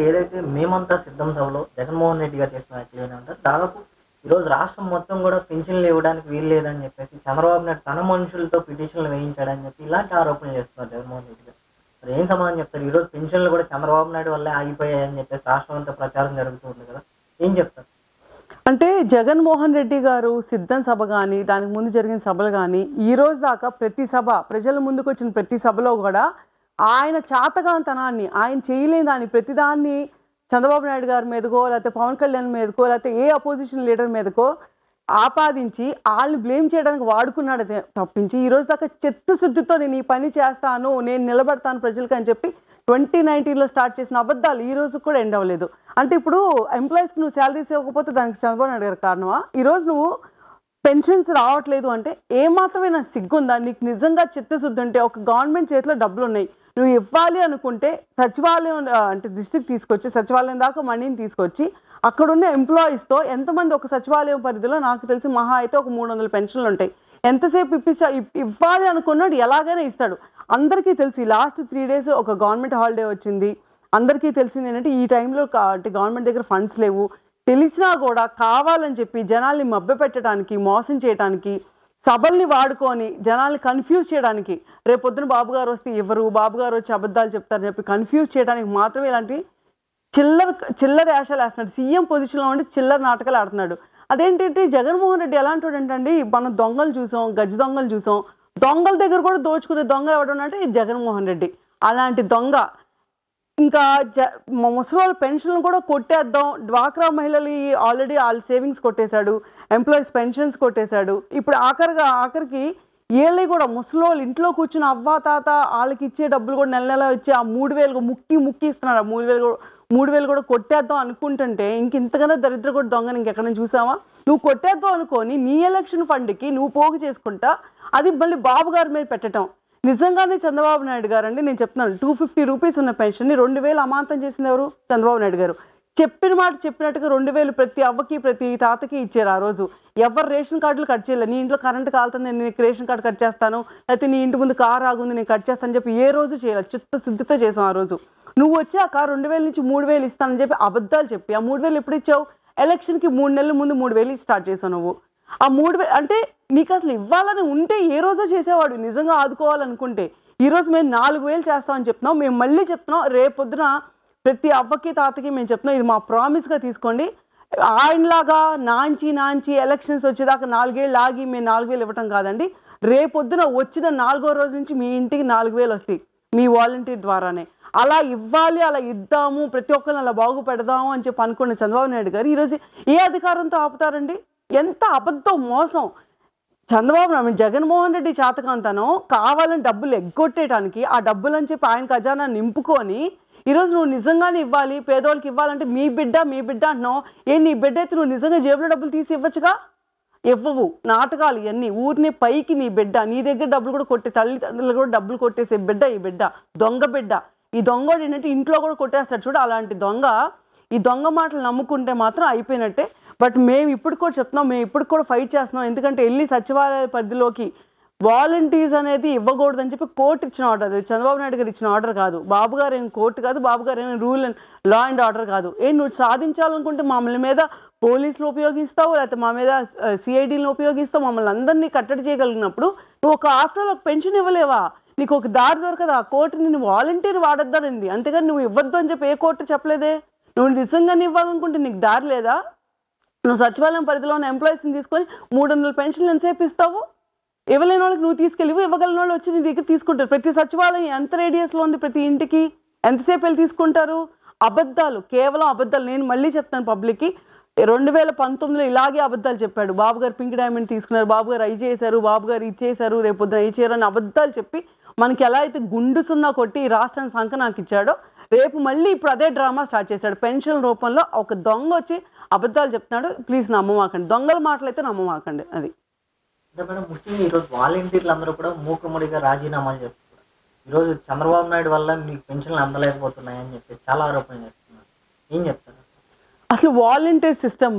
ఏదైతే మేమంతా సిద్ధం సభలో జగన్మోహన్ రెడ్డి గారు చేసిన వ్యాఖ్యలు ఏంటంటే దాదాపు ఈరోజు రాష్ట్రం మొత్తం కూడా పింఛన్లు ఇవ్వడానికి వీలు లేదని చెప్పేసి చంద్రబాబు నాయుడు తన మనుషులతో పిటిషన్లు వేయించాడని చెప్పి ఇలాంటి ఆరోపణలు చేస్తున్నారు జగన్మోహన్ రెడ్డి గారు. మరి ఏం సమాధానం చెప్తారు? ఈరోజు పింఛన్లు కూడా చంద్రబాబు నాయుడు వల్లే ఆగిపోయాయని చెప్పేసి రాష్ట్రం అంతా ప్రచారం జరుగుతుంది కదా, ఏం చెప్తారు? అంటే జగన్మోహన్ రెడ్డి గారు సిద్ధం సభ కానీ దానికి ముందు జరిగిన సభలు కానీ ఈ రోజు దాకా ప్రతి సభ ప్రజల ముందుకు వచ్చిన ప్రతి సభలో కూడా ఆయన చాతగాంతనాన్ని ఆయన చేయలేని దాన్ని ప్రతిదాన్ని చంద్రబాబు నాయుడు గారి మీదకో లేకపోతే పవన్ కళ్యాణ్ మీదకో లేకపోతే ఏ అపోజిషన్ లీడర్ మీదకో ఆపాదించి వాళ్ళని బ్లేమ్ చేయడానికి వాడుకున్నాడు తప్పించి ఈరోజు దాకా చిత్తశుద్ధితో నేను ఈ పని చేస్తాను, నేను నిలబడతాను ప్రజలకు అని చెప్పి 2019లో స్టార్ట్ చేసిన అబద్ధాలు ఈ రోజు కూడా ఎండ్ అవ్వలేదు. అంటే ఇప్పుడు ఎంప్లాయీస్కి నువ్వు శాలరీస్ ఇవ్వకపోతే దానికి చంద్రబాబు నాయుడు గారి కారణమా? ఈరోజు నువ్వు పెన్షన్స్ రావట్లేదు అంటే ఏమాత్రమే నాకు సిగ్గుందా? నీకు నిజంగా చిత్తశుద్ధి ఉంటే ఒక గవర్నమెంట్ చేతిలో డబ్బులు ఉన్నాయి, నువ్వు ఇవ్వాలి అనుకుంటే సచివాలయం అంటే డిస్ట్రిక్ట్ తీసుకొచ్చి సచివాలయం దాకా మనీని తీసుకొచ్చి అక్కడున్న ఎంప్లాయీస్తో ఎంతమంది ఒక సచివాలయం పరిధిలో నాకు తెలిసి మహా అయితే ఒక 300 పెన్షన్లు ఉంటాయి. ఎంతసేపు ఇవ్వాలి అనుకున్నాడు ఎలాగైనా ఇస్తాడు. అందరికీ తెలుసు ఈ లాస్ట్ 3 days ఒక గవర్నమెంట్ హాలిడే వచ్చింది. అందరికీ తెలిసింది ఏంటంటే ఈ టైంలో అంటే గవర్నమెంట్ దగ్గర ఫండ్స్ లేవు. తెలిసినా కూడా కావాలని చెప్పి జనాల్ని మభ్యపెట్టడానికి మోసం చేయడానికి సభల్ని వాడుకొని జనాల్ని కన్ఫ్యూజ్ చేయడానికి రేపొద్దున బాబు గారు వస్తే ఎవరు బాబు గారు వచ్చి అబద్ధాలు చెప్తారని చెప్పి కన్ఫ్యూజ్ చేయడానికి మాత్రమే ఇలాంటి చిల్లర యాషాలు వేస్తున్నాడు. సీఎం పొజిషన్లో ఉండి చిల్లర నాటకాలు ఆడుతున్నాడు. అదేంటంటే జగన్మోహన్ రెడ్డి ఎలాంటి ఏంటండి, మనం దొంగలు చూసాం, గజ్జి దొంగలు చూసాం, దొంగల దగ్గర కూడా దోచుకునే దొంగ ఎవడం అంటే జగన్మోహన్ రెడ్డి. అలాంటి దొంగ ఇంకా ముసలి పెన్షన్లు కూడా కొట్టేద్దాం, డ్వాక్రా మహిళలు ఆల్రెడీ వాళ్ళ సేవింగ్స్ కొట్టేశాడు, ఎంప్లాయీస్ పెన్షన్స్ కొట్టేశాడు. ఇప్పుడు ఆఖరికి వీళ్ళే కూడా ముసలోళ్ళు ఇంట్లో కూర్చుని అవ్వా తాత వాళ్ళకి ఇచ్చే డబ్బులు కూడా నెల నెల వచ్చి ఆ 3,000 ముక్కి ఇస్తున్నారు. ఆ 3,000 కూడా కొట్టేద్దాం అనుకుంటుంటే ఇంతకన్నా దరిద్ర కూడా దొంగని ఇంకెక్కడ చూసావా? నువ్వు కొట్టేద్దాం అనుకొని నీ ఎలక్షన్ ఫండ్కి నువ్వు పోగు చేసుకుంటా అది మళ్ళీ బాబు గారి మీద పెట్టడం. నిజంగానే చంద్రబాబు నాయుడు గారు అండి, నేను చెప్తున్నాను 250 రూపీస్ ఉన్న పెన్షన్ని 2,000 అమాంతం చేసింది ఎవరు? చంద్రబాబు నాయుడు గారు. చెప్పిన మాట చెప్పినట్టుగా 2,000 ప్రతి అవ్వకి ప్రతి తాతకి ఇచ్చారు. ఆ రోజు ఎవరు రేషన్ కార్డులు కట్ చేయలేదు. నీ ఇంట్లో కరెంట్ కాలుతుంది నేను నీకు రేషన్ కార్డు కట్ చేస్తాను, లేకపోతే నీ ఇంటి ముందు కారు ఆగుంది నేను కట్ చేస్తానని చెప్పి ఏ రోజు చేయలేదు. చిత్తశుద్ధితో చేసాం. ఆ రోజు నువ్వు వచ్చాక 2,000 నుంచి 3,000 ఇస్తానని చెప్పి అబద్ధాలు చెప్పి ఆ 3,000 ఎప్పుడు ఇచ్చావు? ఎలక్షన్కి 3 నెలల ముందు 3,000 స్టార్ట్ చేసావు నువ్వు. ఆ 3,000 అంటే నీకు అసలు ఇవ్వాలని ఉంటే ఏ రోజో చేసేవాడు నిజంగా ఆదుకోవాలనుకుంటే. ఈరోజు మేము 4,000 చేస్తామని చెప్తున్నాం. మేము మళ్ళీ చెప్తున్నాం రేపొద్దున ప్రతి అవ్వకి తాతకి మేము చెప్తున్నాం, ఇది మా ప్రామిస్గా తీసుకోండి. ఆయనలాగా నాంచి ఎలక్షన్స్ వచ్చేదాకా 4 ఏళ్ళు ఆగి మేము 4,000 ఇవ్వటం కాదండి. రేపొద్దున వచ్చిన 4వ రోజు నుంచి మీ ఇంటికి 4,000 వస్తాయి మీ వాలంటీర్ ద్వారానే. అలా ఇవ్వాలి, అలా ఇద్దాము, ప్రతి ఒక్కరిని అలా బాగుపెడదాము అని చెప్పి అనుకున్న చంద్రబాబు నాయుడు గారు ఈరోజు ఏ అధికారంతో ఆపుతారండి? ఎంత అబద్ధం, మోసం. జగన్మోహన్ రెడ్డి చేతకాంతనం కావాలని డబ్బులు ఎగ్గొట్టేయడానికి ఆ డబ్బులు అని చెప్పి ఆయన ఖజానా నింపుకొని ఈరోజు నువ్వు నిజంగానే ఇవ్వాలి, పేదవాళ్ళకి ఇవ్వాలంటే మీ బిడ్డ అంటున్నావు. నీ బిడ్డ అయితే నువ్వు నిజంగా జేబులో డబ్బులు తీసి ఇవ్వచ్చుగా? ఇవ్వవు. నాటకాలు ఇవన్నీ. ఊరిని పైకి నీ బిడ్డ, నీ దగ్గర డబ్బులు కూడా కొట్టే తల్లిదండ్రులు కూడా డబ్బులు కొట్టేసే బిడ్డ ఈ బిడ్డ, దొంగ బిడ్డ. ఈ దొంగ ఏంటంటే ఇంట్లో కూడా కొట్టేస్తాడు చూడు. అలాంటి దొంగ. ఈ దొంగ మాటలు నమ్ముకుంటే మాత్రం అయిపోయినట్టే. బట్ మేము ఇప్పుడు కూడా చెప్తున్నాం, మేము ఇప్పుడు కూడా ఫైట్ చేస్తున్నాం. ఎందుకంటే వెళ్ళి సచివాలయ పరిధిలోకి వాలంటీర్స్ అనేది ఇవ్వకూడదని చెప్పి కోర్టు ఇచ్చిన ఆర్డర్. అది చంద్రబాబు నాయుడు గారు ఇచ్చిన ఆర్డర్ కాదు. బాబు గారు ఏం కోర్టు కాదు, బాబు గారు ఏం rule and law and order కాదు. నువ్వు సాధించాలనుకుంటే మమ్మల్ని మీద పోలీసులు ఉపయోగిస్తావు, లేకపోతే మా మీద సిఐడీలను ఉపయోగిస్తావు, మమ్మల్ని అందరినీ కట్టడి చేయగలిగినప్పుడు నువ్వు ఒక ఆఫ్టర్ ఒక పెన్షన్ ఇవ్వలేవా? నీకు ఒక దారి దొరకదా? ఆ కోర్టు నిన్ను వాలంటీర్ వాడొద్దానింది, అంతేగాని నువ్వు ఇవ్వద్దు అని చెప్పి ఏ కోర్టు చెప్పలేదే. నువ్వు నిజంగానే ఇవ్వాలనుకుంటే నీకు దారి లేదా? నువ్వు సచివాలయం పరిధిలో ఉన్న ఎంప్లాయీస్ని తీసుకొని 300 పెన్షన్లు ఎంతసేపు ఇస్తావు? ఇవ్వలేని వాళ్ళకి నువ్వు తీసుకెళ్ళి ఇవ్వగలిగిన వాళ్ళు వచ్చి నీ దగ్గర తీసుకుంటారు. ప్రతి సచివాలయం ఎంత రేడియస్లో ఉంది? ప్రతి ఇంటికి ఎంతసేపు వెళ్ళి తీసుకుంటారు? అబద్ధాలు, కేవలం అబద్ధాలు. నేను మళ్ళీ చెప్తాను పబ్లిక్కి, 2019లో ఇలాగే అబద్ధాలు చెప్పాడు. బాబు గారు పింక్ డైమండ్ తీసుకున్నారు, బాబు గారు అవి చేశారు, బాబు గారు ఇది చేశారు, రేపొద్దున అవి చేయరు అని అబద్ధాలు చెప్పి మనకి ఎలా అయితే గుండు సున్నా కొట్టి ఈ రాష్ట్రానికి సంఖ నాకు ఇచ్చాడో, రేపు మళ్ళీ ఇప్పుడు అదే డ్రామా స్టార్ట్ చేశాడు. పెన్షన్ రూపంలో ఒక దొంగ వచ్చి అబద్ధాలు చెప్తున్నాడు. ప్లీజ్ నమ్మమాకండి, దొంగల మాటలు అయితే నమ్మమాకండి. అది అంటే మేడం, ముఖ్యంగా ఈరోజు వాలంటీర్లు అందరూ కూడా మూకుమ్మడిగా రాజీనామాలు చేస్తున్నారు. ఈరోజు చంద్రబాబు నాయుడు వల్ల మీకు పెన్షన్లు అందలేకపోతున్నాయని చెప్పి చాలా ఆరోపణలు చేస్తున్నారు. ఏం చెప్తారు? అసలు వాలంటీర్ సిస్టమ్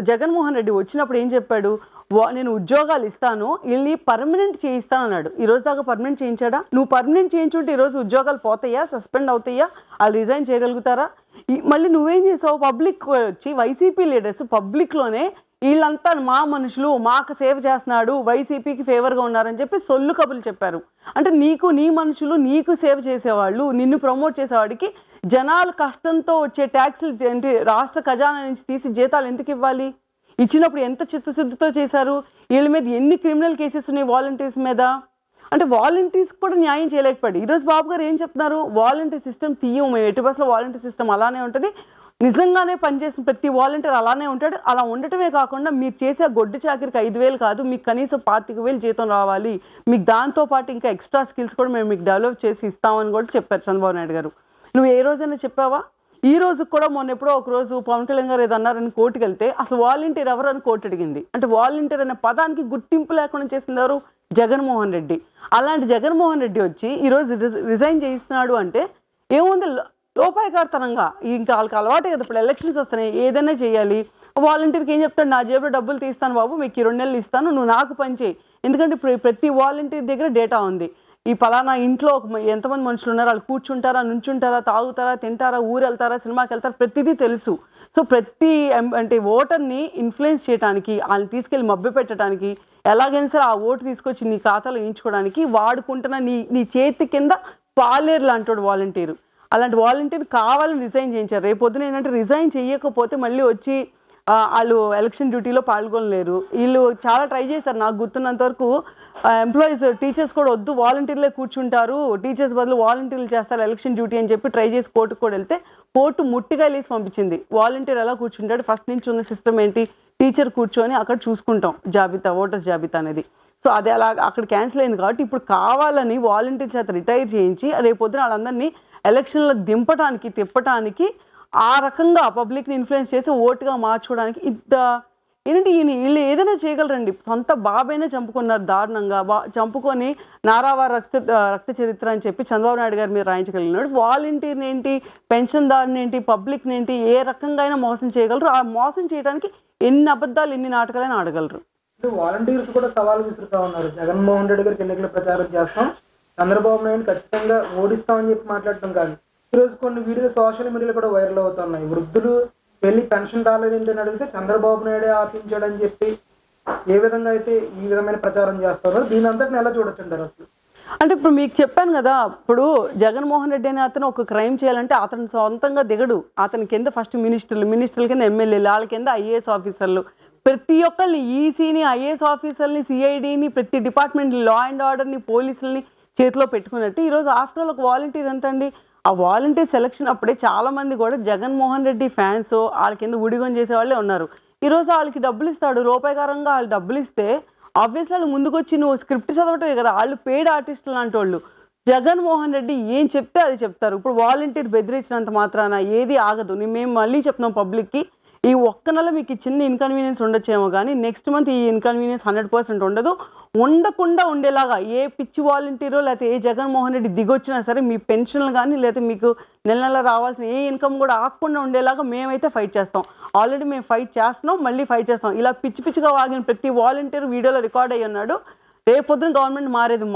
జగన్మోహన్ రెడ్డి వచ్చినప్పుడు ఏం చెప్పాడు, నేను ఉద్యోగాలు ఇస్తాను, వీళ్ళని పర్మనెంట్ చేయిస్తాను అన్నాడు. ఈ రోజు దాకా పర్మనెంట్ చేయించాడా? నువ్వు పర్మనెంట్ చేయించుంటే ఈరోజు ఉద్యోగాలు పోతాయా, సస్పెండ్ అవుతాయా, వాళ్ళు రిజైన్ చేయగలుగుతారా? మళ్ళీ నువ్వేం చేసావు, పబ్లిక్ వచ్చి వైసీపీ లీడర్స్ పబ్లిక్లోనే వీళ్ళంతా మా మనుషులు, మాకు సేవ చేస్తున్నాడు, వైసీపీకి ఫేవర్గా ఉన్నారని చెప్పి సొల్లు కబుర్లు చెప్పారు. అంటే నీ మనుషులు, నీకు సేవ చేసేవాళ్ళు, నిన్ను ప్రమోట్ చేసేవాడికి జనాలు కష్టంతో వచ్చే ట్యాక్సులు ఏంటి రాష్ట్ర ఖజానా నుంచి తీసి జీతాలు ఎందుకు ఇవ్వాలి? ఇచ్చినప్పుడు ఎంత చిత్తశుద్ధితో చేశారు? వీళ్ళ మీద ఎన్ని క్రిమినల్ కేసెస్ ఉన్నాయి వాలంటీర్స్ మీద? అంటే వాలంటీర్స్ కూడా న్యాయం చేయలేకపోయాడు. ఈరోజు బాబు గారు ఏం చెప్తున్నారు, వాలంటీర్ సిస్టమ్ తీయం, మేము ఎట్టి బస్సులో వాలంటీర్ సిస్టమ్ అలానే ఉంటుంది, నిజంగానే పనిచేసిన ప్రతి వాలంటీర్ అలానే ఉంటాడు. అలా ఉండటమే కాకుండా మీరు చేసే గొడ్డు చాకరికి 5,000 కాదు, మీకు కనీసం 25,000 జీతం రావాలి, మీకు దాంతోపాటు ఇంకా ఎక్స్ట్రా స్కిల్స్ కూడా మేము మీకు డెవలప్ చేసి ఇస్తామని కూడా చెప్పారు చంద్రబాబు నాయుడు గారు. నువ్వు ఏ రోజైనా చెప్పావా? ఈ రోజు కూడా మొన్న ఎప్పుడో ఒక రోజు పవన్ కళ్యాణ్ గారు ఏదన్నారని కోర్టుకు వెళ్తే అసలు వాలంటీర్ ఎవరు అని కోర్టు అడిగింది. అంటే వాలంటీర్ అనే పదానికి గుర్తింపు లేకుండా చేసింది ఎవరు? జగన్మోహన్ రెడ్డి. అలాంటి జగన్మోహన్ రెడ్డి వచ్చి ఈరోజు రిజైన్ చేయిస్తున్నాడు అంటే ఏముంది, లోపాయకారితనంగా. ఇంకా వాళ్ళకి అలవాటే కదా, ఇప్పుడు ఎలక్షన్స్ వస్తున్నాయి, ఏదైనా చేయాలి. వాలంటీర్కి ఏం చెప్తాడు, నా జేబులో డబ్బులు తీస్తాను బాబు, మీకు 2 నెలలు ఇస్తాను, నువ్వు నాకు పని చేయి. ఎందుకంటే ప్రతి వాలంటీర్ దగ్గర డేటా ఉంది. ఈ పలానా ఇంట్లో ఎంతమంది మనుషులు ఉన్నారు, వాళ్ళు కూర్చుంటారా, నుంచుంటారా, తాగుతారా, తింటారా, ఊరు వెళ్తారా, సినిమాకి వెళ్తారా, ప్రతిదీ తెలుసు. సో ప్రతి అంటే ఓటర్ని ఇన్ఫ్లుయెన్స్ చేయడానికి, వాళ్ళని తీసుకెళ్ళి మభ్య పెట్టడానికి, ఎలాగైనా సరే ఆ ఓటు తీసుకొచ్చి నీ ఖాతాలో వేయించుకోవడానికి వాడుకుంటున్న నీ చేతి కింద పాలేరు లాంటి వాలంటీరు. అలాంటి వాలంటీర్ కావాలని రిజైన్ చేయించారు. రేపొద్దున ఏంటంటే రిజైన్ చేయకపోతే మళ్ళీ వచ్చి వాళ్ళు ఎలక్షన్ డ్యూటీలో పాల్గొనలేరు. వీళ్ళు చాలా ట్రై చేశారు, నాకు గుర్తున్నంత వరకు ఎంప్లాయీస్, టీచర్స్ కూడా వద్దు వాలంటీర్లే కూర్చుంటారు, టీచర్స్ బదులు వాలంటీర్లు చేస్తారు ఎలక్షన్ డ్యూటీ అని చెప్పి ట్రై చేసి కోర్టుకు కూడా వెళ్తే కోర్టు ముట్టికాయలు వేసి పంపించింది. వాలంటీర్ ఎలా కూర్చుంటాడు, ఫస్ట్ నుంచి ఉన్న సిస్టమ్ ఏంటి, టీచర్ కూర్చొని అక్కడ చూసుకుంటాం జాబితా, ఓటర్స్ జాబితా అనేది. సో అది అలా అక్కడ క్యాన్సిల్ అయింది. కాబట్టి ఇప్పుడు కావాలని వాలంటీర్ చేత రిటైర్ చేయించి రేపొద్దున వాళ్ళందరినీ ఎలక్షన్లో దింపడానికి, తిప్పటానికి, ఆ రకంగా పబ్లిక్ని ఇన్ఫ్లుయెన్స్ చేసి ఓటుగా మార్చుకోవడానికి ఏంటంటే వీళ్ళు ఏదైనా చేయగలరండి. సొంత బాబైనా చంపుకున్నారు దారుణంగా. చంపుకొని నారావారి రక్త చరిత్ర అని చెప్పి చంద్రబాబు నాయుడు గారి మీద రాయించగలిగినాడు. వాలంటీర్ని ఏంటి, పెన్షన్దారుని ఏంటి, పబ్లిక్ని ఏంటి, ఏ రకంగా అయినా మోసం చేయగలరు. ఆ మోసం చేయడానికి ఎన్ని అబద్ధాలు, ఎన్ని నాటకాలైనా ఆడగలరు. వాలంటీర్స్ కూడా సవాల్ విసురుతా ఉన్నారు. జగన్మోహన్ రెడ్డి గారికి ఎన్నికల ప్రచారం చేస్తాం, చంద్రబాబు నాయుడు ఖచ్చితంగా ఓడిస్తామని చెప్పి మాట్లాడటం కాదు. ఈరోజు కొన్ని వీడియోలు సోషల్ మీడియాలో కూడా వైరల్ అవుతున్నాయి. వృద్ధులు వెళ్ళి పెన్షన్ రాలేదేంటి అని అడిగితే చంద్రబాబు నాయుడే ఆపించాడని చెప్పి ఏ విధంగా అయితే ఈ విధమైన ప్రచారం చేస్తారో దీని అంతటిని ఎలా చూడొచ్చుంటారు అసలు? అంటే ఇప్పుడు మీకు చెప్పాను కదా, ఇప్పుడు జగన్మోహన్ రెడ్డి అనే అతను ఒక క్రైమ్ చేయాలంటే అతను సొంతంగా దిగడు. అతని కింద ఫస్ట్ మినిస్టర్ల కింద ఎమ్మెల్యేలు, వాళ్ళ కింద ఐఏఎస్ ఆఫీసర్లు, ప్రతి ఒక్కరిని, ఈసీని, ఐఏఎస్ ఆఫీసర్ని, సిఐడిని, ప్రతి డిపార్ట్మెంట్, లా అండ్ ఆర్డర్ని, పోలీసులని చేతిలో పెట్టుకున్నట్టు ఈరోజు ఆఫ్టర్ ఆల్ ఒక వాలంటీర్ ఎంత అండి. ఆ వాలంటీర్ సెలక్షన్ అప్పుడే చాలామంది కూడా జగన్మోహన్ రెడ్డి ఫ్యాన్స్, వాళ్ళ కింద ఉడిగొని చేసే వాళ్ళే ఉన్నారు. ఈరోజు వాళ్ళకి డబ్బులు ఇస్తాడు, రూపాయకారంగా వాళ్ళు డబ్బులు ఇస్తే ఆబ్వియస్లీ వాళ్ళు ముందుకొచ్చి నువ్వు స్క్రిప్ట్ చదవటమే కదా, వాళ్ళు పెయిడ్ ఆర్టిస్టులు లాంటి వాళ్ళు. జగన్మోహన్ రెడ్డి ఏం చెప్తే అది చెప్తారు. ఇప్పుడు వాలంటీర్ బెదిరించినంత మాత్రాన ఏది ఆగదు. మేము మళ్ళీ చెప్తున్నాం పబ్లిక్కి, ఈ ఒక్క నెల మీకు చిన్న ఇన్కన్వీనియన్స్ ఉండొచ్చేమో కానీ నెక్స్ట్ మంత్ ఈ ఇన్కన్వీనియన్స్ 100% ఉండదు. ఉండకుండా ఉండేలాగా ఏ పిచ్చి వాలంటీరో లేకపోతే ఏ జగన్మోహన్ రెడ్డి దిగొచ్చినా సరే మీ పెన్షన్లు కానీ లేకపోతే మీకు నెల నెల రావాల్సిన ఏ ఇన్కమ్ కూడా ఆగకుండా ఉండేలాగా మేమైతే ఫైట్ చేస్తాం. ఆల్రెడీ మేము ఫైట్ చేస్తున్నాం, మళ్ళీ ఫైట్ చేస్తాం. ఇలా పిచ్చిగా వాగిన ప్రతి వాలంటీర్ వీడియోలో రికార్డ్ అయ్యి ఉన్నాడు. రేపొద్దున గవర్నమెంట్ మారేది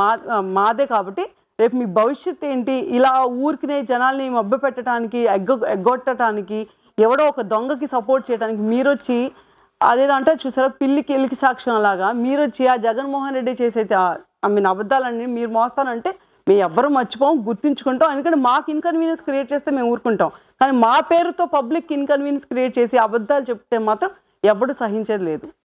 మాదే. కాబట్టి రేపు మీ భవిష్యత్తు ఏంటి? ఇలా ఊరికినే జనాల్ని మభ్య పెట్టడానికి, ఎగ్గొట్టడానికి, ఎవడో ఒక దొంగకి సపోర్ట్ చేయడానికి మీరు వచ్చి అదేదో అంటే చూసారా, పిల్లికి ఎలికి సాక్ష్యం లాగా మీరు వచ్చి ఆ జగన్మోహన్ రెడ్డి చేసే అబద్ధాలన్నీ మీరు మోస్తానంటే మేము ఎవ్వరూ మర్చిపోం, గుర్తుంచుకుంటాం. ఎందుకంటే మాకు ఇన్కన్వీనియన్స్ క్రియేట్ చేస్తే మేము ఊరుకుంటాం. కానీ మా పేరుతో పబ్లిక్ ఇన్కన్వీనియన్స్ క్రియేట్ చేసి అబద్ధాలు చెప్తే మాత్రం ఎవడు సహించేది లేదు.